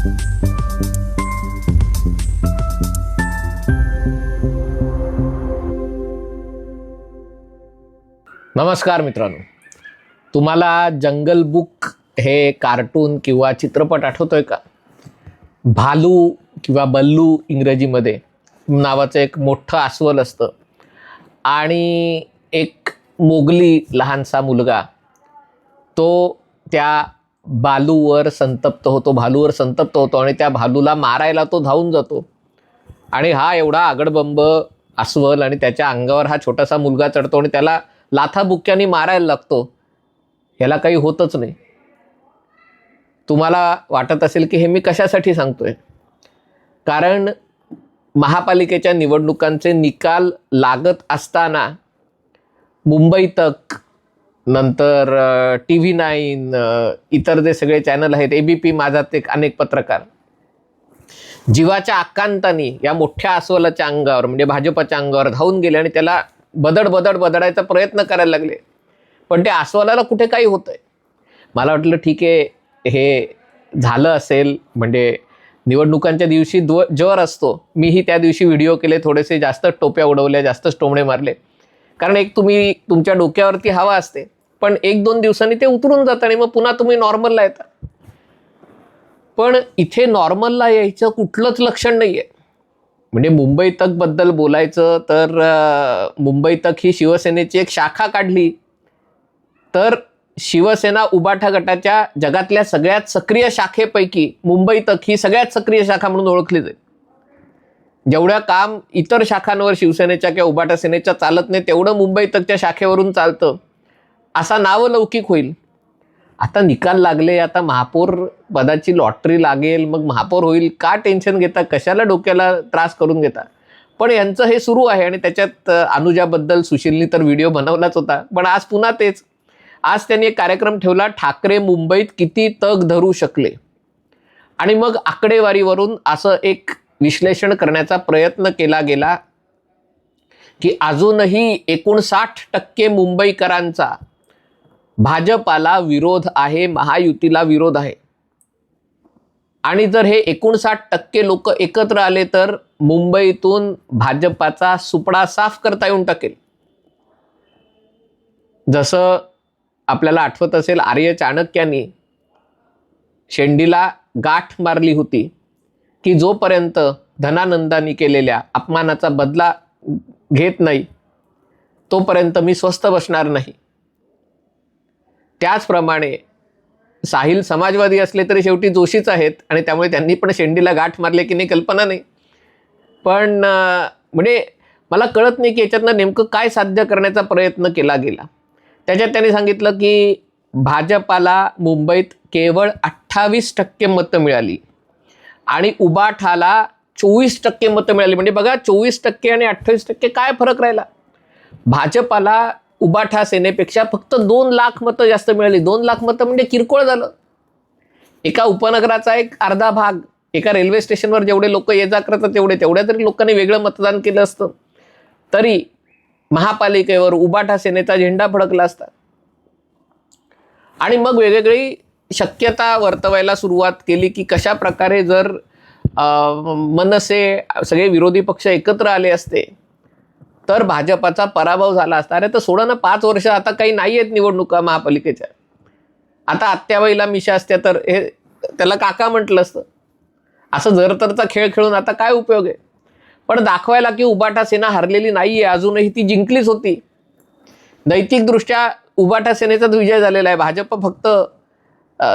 नमस्कार मित्रांनो, तुम्हाला जंगल बुक हे कार्टून किंवा चित्रपट आठवतोय का? भालू किंवा बल्लू इंग्रजीमध्ये नावाचं एक मोठं अस्वल असतं आणि एक मोगली लहानसा मुलगा तो त्या भालूवर संतप्त होतो आणि त्या भालूला मारायला तो धावून जातो आणि हा एवढा आगडबंब अस्वल आणि त्याच्या अंगावर हा छोटासा मुलगा चढतो आणि त्याला लाथाबुक्क्यांनी मारायला लागतो. याला काही होतच नाही. तुम्हाला वाटत असेल की हे मी कशासाठी सांगतोय? कारण महापालिकेच्या निवडणुकांचे निकाल लागत असताना मुंबई तक, नंतर TV9, इतर जे सगळे चॅनल आहेत, ABP माझात एक अनेक पत्रकार जीवाच्या आकांतानी या मोठ्या अस्वलाच्या अंगावर म्हणजे भाजपच्या अंगावर धावून गेले आणि त्याला बदडायचा प्रयत्न करायला लागले. पण त्या अस्वलाला कुठे काही होतंय. मला वाटलं ठीक आहे, हे झालं असेल, म्हणजे निवडणुकांच्या दिवशी ज्वर असतो. मीही त्या दिवशी व्हिडिओ केले, थोडेसे जास्त टोप्या उडवल्या, जास्तच टोमणे मारले. कारण एक तुम्ही तुमच्या डोक्यावरती हवा असते, पण 1-2 दिवसांनी ते उतरून जातं आणि मग पुन्हा तुम्ही नॉर्मलला येता. पण इथे नॉर्मलला यायचं कुठलंच लक्षण नाही आहे. म्हणजे मुंबई तक बद्दल बोलायचं तर मुंबई तक ही शिवसेनेची एक शाखा काढली तर शिवसेना उबाठा गटाच्या जगातल्या सगळ्यात सक्रिय शाखेपैकी मुंबई तक ही सगळ्यात सक्रिय शाखा म्हणून ओळखली जाईल. जेवढ्या काम इतर शाखांवर शिवसेनेच्या किंवा उबाठा सेनेच्या चालत नाही तेवढं मुंबई तकच्या शाखेवरून चालतं, असा नावलौकिक होईल. आता निकाल लागले, आता महापौर पदाची लॉटरी लागेल, मग महापौर होईल, का टेन्शन घेता, कशाला डोक्याला त्रास करून घेता. पण यांचं हे सुरू आहे आणि त्याच्यात अनुजाबद्दल सुशीलनी तर व्हिडिओ बनवलाच होता. पण आज पुन्हा तेच. आज त्यांनी एक कार्यक्रम ठेवला, ठाकरे मुंबईत किती तग धरू शकले, आणि मग आकडेवारीवरून असं एक विश्लेषण करण्याचा प्रयत्न केला गेला की अजूनही 59% मुंबईकरांचा भाजपाला विरोध आहे, महायुतीला विरोध आहे. आणि जर हे 59% लोक एकत्र आले तर मुंबईतून भाजपाचा सुपडा साफ करता येऊन टाकेल. जसं आपल्याला आठवत असेल, आर्य चाणक्यांनी शेंडीला गाठ मारली होती की जोपर्यंत धनानंदांनी केलेल्या अपमानाचा बदला घेत नाही तोपर्यंत मी स्वस्थ बसणार नाही. त्याचप्रमाणे साहिल समाजवादी असले तरी शेवटी जोशीच आहेत आणि त्यामुळे त्यांनी पण शेंडीला गाठ मारले की नाही कल्पना नाही. पण म्हणजे मला कळत नाही की याच्यातनं नेमकं काय साध्य करण्याचा प्रयत्न केला गेला. त्याच्यात त्यांनी सांगितलं की भाजपाला मुंबईत केवळ 28% मतं मिळाली आणि उबाठाला 24% मतं मिळाली. म्हणजे बघा, 24% आणि 28% काय फरक राहिला. भाजपाला उबाठा सेनेपेक्षा फक्त 2 लाख मतं जास्त मिळाली. 2 लाख मतं म्हणजे किरकोळ झालं. एका उपनगराचा एक अर्धा भाग, एका रेल्वे स्टेशनवर जेवढे लोक ये जा करतात तेवढ्या तरी लोकांनी वेगळं मतदान केलं असतं तरी महापालिकेवर उबाठा सेनेचा झेंडा फडकला असता. आणि मग वेगवेगळी शक्यता वर्तवायला सुरुवात केली की कशा प्रकारे जर मनसे सगळे विरोधी पक्ष एकत्र आले असते तर भाजपाचा पराभव झाला असता. अरे तर सोडा ना, 5 वर्ष आता काही नाही आहेत निवडणुका महापालिकेच्या. आता आत्याबाईला मिशा असत्या तर हे त्याला काका म्हटलं असतं. असं जरतरचा खेळ खेळून आता काय उपयोग आहे. पण दाखवायला की उबाठा सेना हरलेली नाहीये, अजूनही ती जिंकलीच होती. नैतिकदृष्ट्या उबाठा सेनेचाच विजय झालेला आहे. भाजप फक्त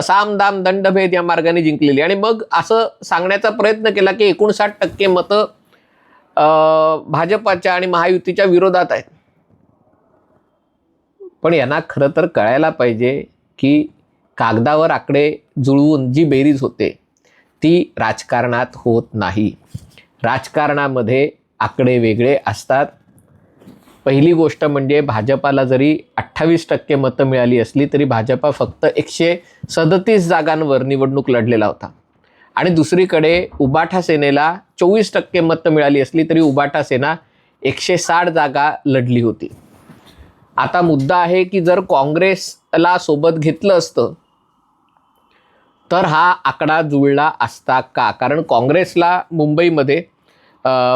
साम दाम दंडभेद या मार्गाने जिंकलेली. आणि मग असं सांगण्याचा प्रयत्न केला की 59% मतं भाजपाच्या आणि महायुतीच्या विरोधात आहेत. पण यांना खरं तर कळायला पाहिजे की कागदावर आकडे जुळवून जी बेरीज होते ती राजकारणात होत नाही. राजकारणामध्ये आकडे वेगळे असतात. पहिली गोष्ट म्हणजे भाजपाला जरी 28% मतं मिळाली असली तरी भाजपा फक्त 137 जागांवर निवडणूक लढलेला होता. आणि दुसरीकडे उबाठा सेनेला 24% मतं मिळाली असली तरी उबाठा सेना 160 जागा लढली होती. आता मुद्दा आहे की जर काँग्रेसला सोबत घेतलं असतं तर हा आकडा जुळला असता का? कारण काँग्रेसला मुंबईमध्ये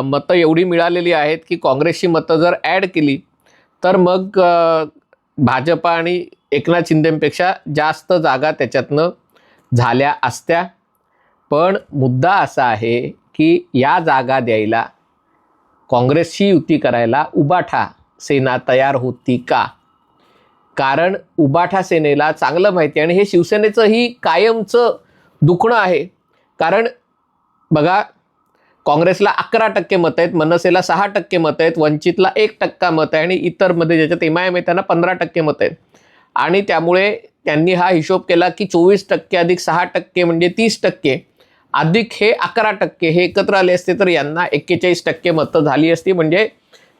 मतं एवढी मिळालेली आहेत की काँग्रेसची मतं जर ॲड केली तर मग भाजपा आणि एकनाथ शिंदेपेक्षा जास्त जागा त्याच्यातनं झाल्या असत्या. पण मुद्दा असा आहे की या जागा द्यायला, काँग्रेसशी युती करायला उबाठा सेना तयार होती का? कारण उबाठा सेनेला चांगलं माहिती आहे आणि हे शिवसेनेचंही कायमचं दुखणं आहे. कारण बघा, काँग्रेसला 11% मतं आहेत, मनसेला 6% मतं आहेत, वंचितला 1% मतं आहे आणि इतरमध्ये ज्याच्यात MIM आहे त्यांना 15% मतं आहेत. आणि त्यामुळे त्यांनी हा हिशोब केला की 24% अधिक 6% म्हणजे 30% अधिक हे 11% हे एकत्र आले असते तर यांना 41% मतं झाली असती. म्हणजे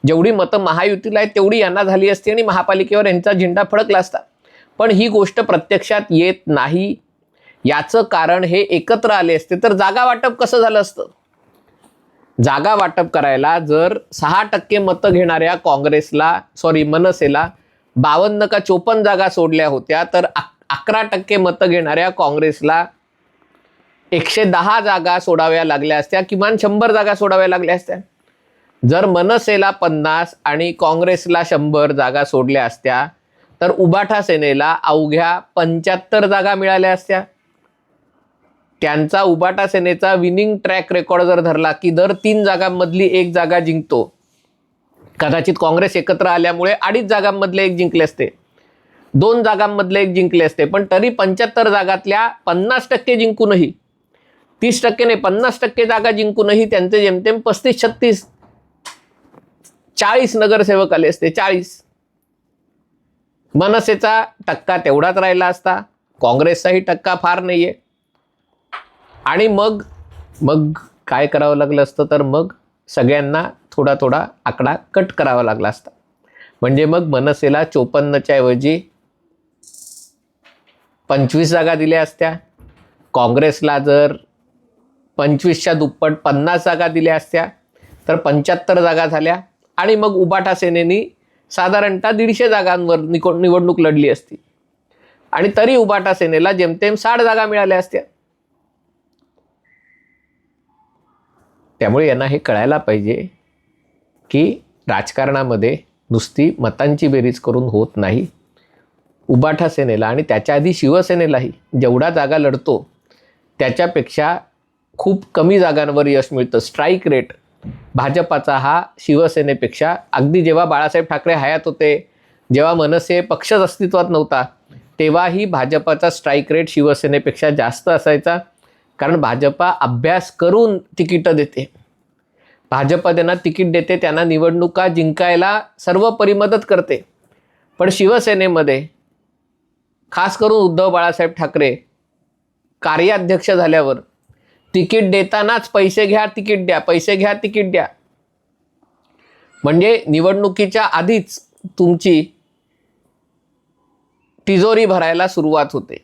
जेवढी मतं महायुतीला आहेत तेवढी यांना झाली असती आणि महापालिकेवर यांचा झेंडा फडकला असता. पण ही गोष्ट प्रत्यक्षात येत नाही. याचं कारण हे एकत्र आले असते तर जागा वाटप कसं झालं असतं? जागा वाटप करायला जर 6% मतं घेणाऱ्या मनसेला 52 का 54 जागा सोडल्या होत्या तर 11% मतं घेणाऱ्या काँग्रेसला 110 जागा सोडाव्या लागल्या असत्या, किमान 100 जागा सोडाव्या लागल्या असत्या. जर मनसेला 50 आणि काँग्रेसला 100 जागा सोडल्या असत्या तर उबाठा सेनेला अवघ्या 75 जागा मिळाल्या असत्या. त्यांचा उबाटा सेनेचा विनिंग ट्रॅक रेकॉर्ड जर धरला की दर 3 जागांमधली 1 जागा जिंकतो. कदाचित काँग्रेस एकत्र आल्यामुळे 2.5 जागांमधले 1 जिंकले असते, 2 जागांमधले 1 जिंकले असते. पण तरी 75 जागातल्या 50% जिंकूनही, 30% नाही 50% जागा जिंकूनही त्यांचे जेमतेम 35-36 40 नगरसेवक आले असते. 40. मनसेचा टक्का तेवढाच राहिला असता, काँग्रेसचाही टक्का फार नाहीये. आणि मग काय करावं लागलं असतं तर मग सगळ्यांना थोडा थोडा आकडा कट करावा लागला असता. म्हणजे मग मनसेला 54च्या ऐवजी 25 जागा दिल्या असत्या, काँग्रेसला जर 25च्या दुप्पट 50 जागा दिल्या असत्या तर 75 जागा झाल्या. आणि मग उबाठा सेनेनी साधारणतः 150 जागांवर निवडणूक लढली असती आणि तरी उबाठा सेनेला जेमतेम 60 जागा मिळाल्या असत्या. त्यामुळे यांना हे कळायला पाहिजे की राजकारणामध्ये नुसती मतांची बेरीज करून होत नाही. उबाठा सेनेला आणि त्याच्या आधी शिवसेनेलाही जेवढा जागा लढतो त्याच्यापेक्षा खूप कमी जागांवर यश मिळतं. स्ट्राईक रेट भाजपाचा हा शिवसेनेपेक्षा, अगदी जेव्हा बाळासाहेब ठाकरे हयात होते, जेव्हा मनसे पक्षच अस्तित्वात नव्हता, तेव्हाही भाजपाचा स्ट्राईक रेट शिवसेनेपेक्षा जास्त असायचा. कारण भाजपा अभ्यास करून तिकीटं देते, भाजपा त्यांना तिकीट देते, त्यांना निवडणुका जिंकायला सर्वपरी मदत करते. पण शिवसेनेमध्ये खास करून उद्धव बाळासाहेब ठाकरे कार्याध्यक्ष झाल्यावर तिकीट देतानाच पैसे घ्या तिकीट द्या, पैसे घ्या तिकीट द्या. म्हणजे निवडणुकीच्या आधीच तुमची तिजोरी भरायला सुरुवात होते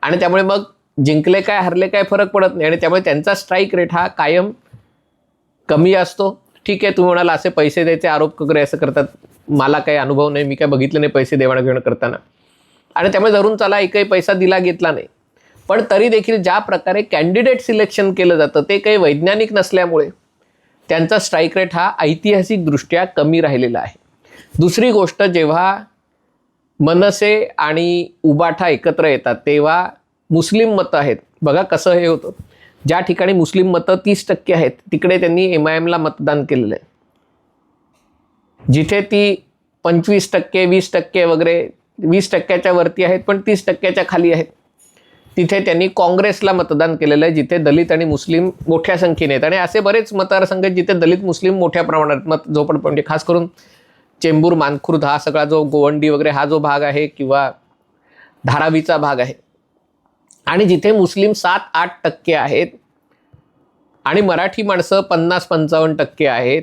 आणि त्यामुळे मग जिंकले काय हरले काय फरक पडत नाही. आणि त्यामुळे त्यांचा स्ट्राईक रेट हा कायम कमी असतो. ठीक आहे, तुम्ही म्हणाला असे पैसे द्यायचे आरोप वगैरे असं करतात, मला काही अनुभव नाही, मी काय बघितलं नाही पैसे देवाणघेवाण करताना. आणि त्यामुळे धरून चला एकही पैसा दिला घेतला नाही. पण तरी देखील ज्या प्रकारे कॅन्डिडेट सिलेक्शन केलं जातं ते काही वैज्ञानिक नसल्यामुळे त्यांचा स्ट्राईक रेट हा ऐतिहासिकदृष्ट्या कमी राहिलेला आहे. दुसरी गोष्ट, जेव्हा मनसे आणि उबाठा एकत्र येतात तेव्हा मुस्लिम मतं आहेत. बघा कसं हे होतं, ज्या ठिकाणी मुस्लिम मतं 30% आहेत तिकडे त्यांनी MIMला मतदान केलेलं आहे. जिथे ती 25%, 20% वगैरे 20%च्या वरती आहेत पण 30%च्या खाली आहेत, तिथे त्यांनी काँग्रेसला मतदान केलेलं आहे, जिथे दलित आणि मुस्लिम मोठ्या संख्येने आहेत. आणि असे बरेच मतदारसंघ आहेत जिथे दलित मुस्लिम मोठ्या प्रमाणात म्हणजे खास करून चेंबूर, मानखुर्द हा सगळा जो गोवंडी वगैरे हा जो भाग आहे किंवा धारावीचा भाग आहे, आणि जिथे मुस्लिम 7-8% आहेत आणि मराठी माणसं 50-55% आहेत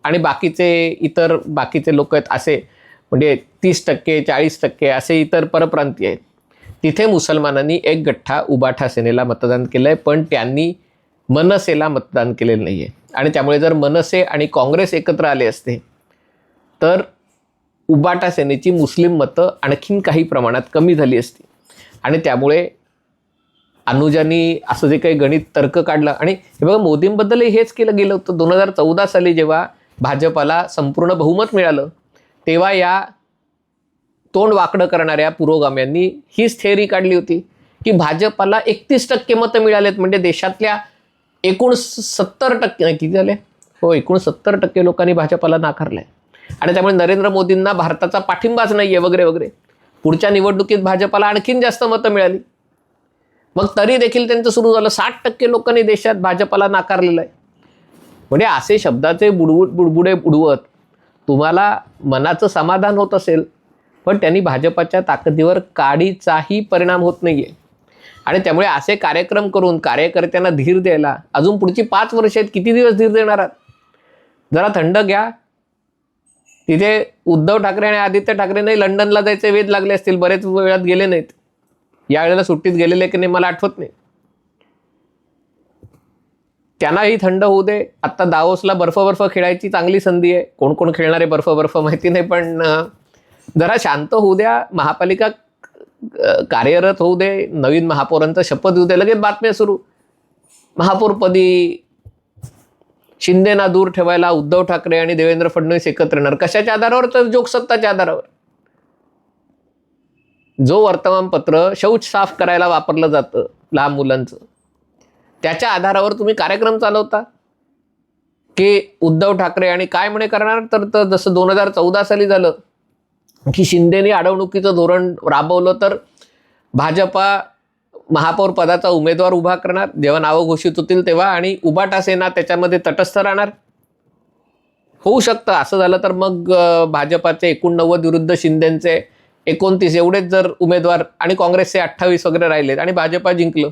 आणि बाकीचे लोक आहेत असे म्हणजे 30%, 40% असे इतर परप्रांतीय आहेत, तिथे मुसलमानांनी एक गठ्ठा उबाठा सेनेला मतदान केलं आहे पण त्यांनी मनसेला मतदान केलेलं नाही आहे. आणि त्यामुळे जर मनसे आणि काँग्रेस एकत्र आले असते तर उबाटा सेनेची मुस्लिम मतं आणखीन काही प्रमाणात कमी झाली असती. आणि त्यामुळे अनुजांनी असं जे काही गणित तर्क काढलं, आणि हे बघा मोदींबद्दलही हेच केलं गेलं होतं. 2014 साली जेव्हा भाजपाला संपूर्ण बहुमत मिळालं तेव्हा या तोंड वाकडं करणाऱ्या पुरोगाम्यांनी हीच थेअरी काढली होती की भाजपाला 31% मतं मिळालेत, म्हणजे देशातल्या एकूण 70% किती झाले, हो 69% लोकांनी भाजपाला नाकारलंय, आणि त्यामुळे नरेंद्र मोदींना भारताचा पाठिंबाच नाहीये वगैरे वगैरे. पुढच्या निवडणुकीत भाजपाला आणखीन जास्त मतं मिळाली, मग तरी देखील त्यांचं सुरू झालं. 60% लोकांनी देशात भाजपाला नाकारलेलं आहे. म्हणजे असे शब्दाचे बुडबुडे बुडवत तुम्हाला मनाचं समाधान होत असेल, पण त्यांनी भाजपाच्या ताकदीवर काडीचाही परिणाम होत नाहीये. आणि त्यामुळे असे कार्यक्रम करून कार्यकर्त्यांना धीर द्यायला अजून पुढची 5 वर्ष आहेत, किती दिवस धीर देणार आहात? जरा थंड घ्या. तिथे उद्धव ठाकरे आणि आदित्य ठाकरेंनाही लंडनला जायचे वेध लागले असतील, बरेच वेळात गेले नाहीत. यावेळेला सुट्टीत गेलेले की नाही मला आठवत नाही. त्यांनाही थंड होऊ दे. आत्ता दावोसला बर्फ खेळायची चांगली संधी आहे. कोण कोण खेळणारे बर्फ माहिती नाही, पण जरा शांत होऊ द्या. महापालिका कार्यरत होऊ दे. नवीन महापौरांचा शपथ घेऊ दे. लगेच बातम्या सुरू. महापौरपदी शिंदेना दूर ठेवायला उद्धव ठाकरे आणि देवेंद्र फडणवीस एकत्र येणार. कशाच्या आधारावर? तर जोगसत्ताच्या आधारावर. जो वर्तमानपत्र शौच साफ करायला वापरलं जातं लहान मुलांचं, त्याच्या आधारावर तुम्ही कार्यक्रम चालवता की उद्धव ठाकरे आणि काय म्हणे करणार. तर जसं 2014 साली झालं की शिंदेनी अडवणुकीचं धोरण राबवलं, तर भाजपा महापौर पदाचा उमेदवार उभा करणार जेव्हा नावं घोषित होतील तेव्हा, आणि उबाटा सेना त्याच्यामध्ये तटस्थ राहणार. होऊ शकतं असं झालं तर मग भाजपाचे 89 विरुद्ध शिंदेचे 29 एवढेच जर उमेदवार आणि काँग्रेसचे 28 वगैरे राहिलेत आणि भाजपा जिंकलं,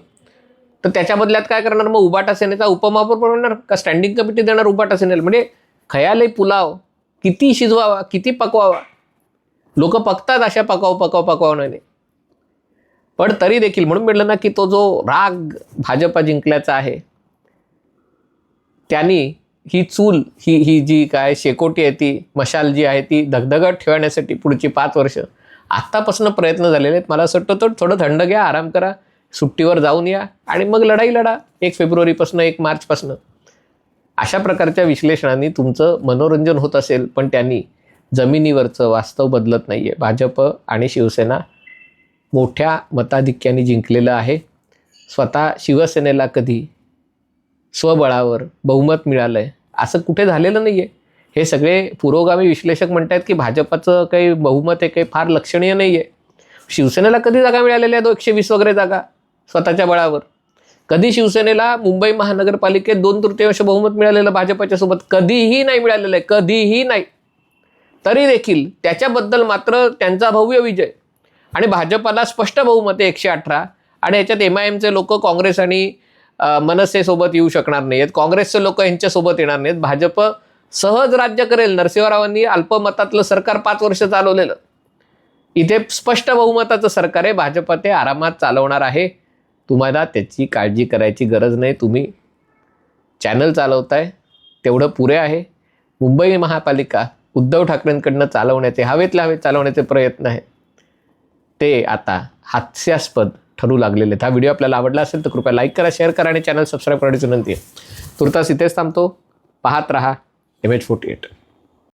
तर त्याच्या बदल्यात काय करणार? मग उबाटा सेनेचा उपमहापौर बनवणार का स्टँडिंग कमिटी देणार उबाटा सेनेला? म्हणजे खयाली पुलाव किती शिजवावा, किती पकवावा. लोक पकतात अशा पकाव नाही. पण तरी देखील म्हणून म्हटलं ना की तो जो राग भाजपा जिंकल्याचा आहे, त्यांनी ही चूल ही जी काय शेकोटी आहे, ती मशाल जी आहे ती धगधगत ठेवण्यासाठी पुढची 5 वर्ष आत्तापासून प्रयत्न झालेले आहेत. मला असं वाटतं थोडं थंड घ्या, आराम करा, सुट्टीवर जाऊन या आणि मग लढाई लढा 1 फेब्रुवारीपासून 1 मार्चपासून. अशा प्रकारच्या विश्लेषणांनी तुमचं मनोरंजन होत असेल, पण त्यांनी जमिनीवरचं वास्तव बदलत नाही आहे. भाजप आणि शिवसेना मोठ्या मताधिक्याने जिंकलेलं आहे. स्वतः शिवसेनेला कधी स्वबळावर बहुमत मिळालं आहे असं कुठे झालेलं नाही आहे. हे सगळे पुरोगामी विश्लेषक म्हणतात की भाजपाचं काही बहुमत आहे काही फार लक्षणीय नाही आहे. शिवसेनेला कधी जागा मिळालेल्या 120 वगैरे जागा स्वतःच्या बळावर. कधी शिवसेनेला मुंबई महानगरपालिकेत 2/3 बहुमत मिळालेलं भाजपाच्या सोबत कधीही नाही मिळालेलं आहे, कधीही नाही. तरी देखील त्याच्याबद्दल मात्र त्यांचा भव्य विजय, आणि भाजपाला स्पष्ट बहुमत आहे 118, आणि याच्यात MIMचे लोक काँग्रेस आणि मनसेसोबत येऊ शकणार नाहीत, काँग्रेसचे लोक यांच्यासोबत येणार नाहीत. भाजप सहज राज्य करेल. नरसिंहरावांनी अल्पमतातलं सरकार 5 वर्ष चालवलेलं, इथे स्पष्ट बहुमताचं सरकार आहे. भाजप ते आरामात चालवणार आहे. तुम्हाला त्याची काळजी करायची गरज नाही. तुम्ही चॅनल चालवताय तेवढं पुरे आहे. मुंबई महापालिका उद्धव ठाकरेंकडनं चालवण्याचे हवेतल्या हवेत चालवण्याचे प्रयत्न आहेत, ते आता हास्यास्पद ठरू लागलेले आहेत. हा व्हिडिओ आपल्याला आवडला असेल तर कृपया लाईक करा, शेअर करा आणि चॅनल सबस्क्राईब करण्याची विनंती आहे. तुर्तास इथेच थांबतो. पाहत रहा MH48.